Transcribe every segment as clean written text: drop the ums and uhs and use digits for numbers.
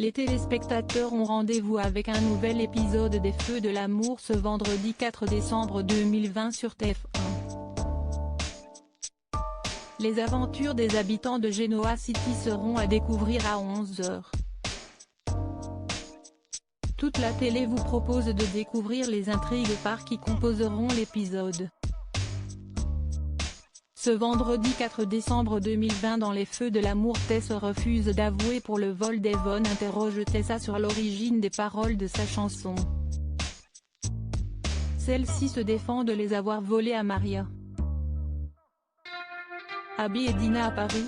Les téléspectateurs ont rendez-vous avec un nouvel épisode des Feux de l'amour ce vendredi 4 décembre 2020 sur TF1. Les aventures des habitants de Genoa City seront à découvrir à 11h. Toute la télé vous propose de découvrir les intrigues par qui composeront l'épisode. Ce vendredi 4 décembre 2020 dans les Feux de l'amour, Tess refuse d'avouer pour le vol d'Evon, interroge Tessa sur l'origine des paroles de sa chanson. Celle-ci se défend de les avoir volées à Maria. Abby et Dina à Paris.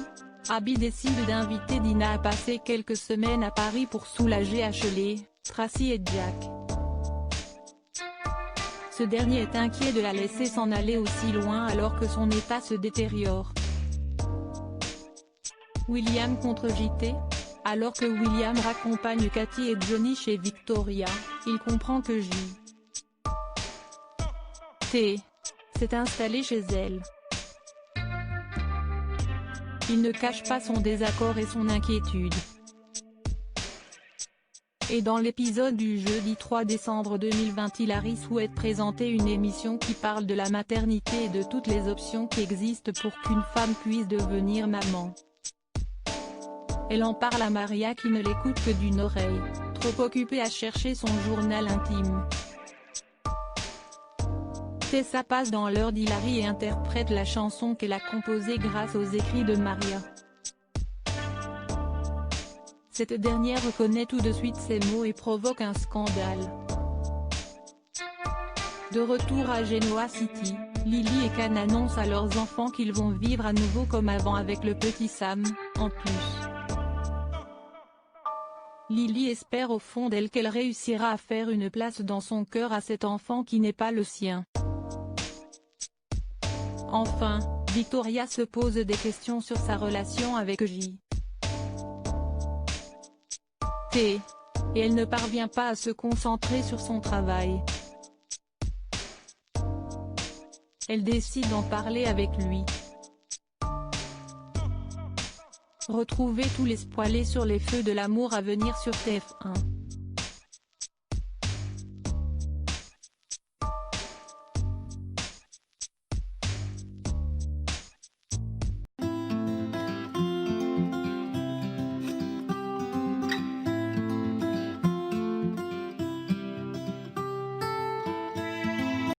Abby décide d'inviter Dina à passer quelques semaines à Paris pour soulager Ashley, Tracy et Jack. Ce dernier est inquiet de la laisser s'en aller aussi loin alors que son état se détériore. William contre JT. Alors que William raccompagne Cathy et Johnny chez Victoria, il comprend que JT s'est installé chez elle. Il ne cache pas son désaccord et son inquiétude. Et dans l'épisode du jeudi 3 décembre 2020, Hilary souhaite présenter une émission qui parle de la maternité et de toutes les options qui existent pour qu'une femme puisse devenir maman. Elle en parle à Maria qui ne l'écoute que d'une oreille, trop occupée à chercher son journal intime. Tessa passe dans l'heure d'Hilary et interprète la chanson qu'elle a composée grâce aux écrits de Maria. Cette dernière reconnaît tout de suite ces mots et provoque un scandale. De retour à Genoa City, Lily et Can annoncent à leurs enfants qu'ils vont vivre à nouveau comme avant avec le petit Sam, en plus. Lily espère au fond d'elle qu'elle réussira à faire une place dans son cœur à cet enfant qui n'est pas le sien. Enfin, Victoria se pose des questions sur sa relation avec JT. Et elle ne parvient pas à se concentrer sur son travail. Elle décide d'en parler avec lui. Retrouvez tous les spoilers sur les Feux de l'amour à venir sur TF1.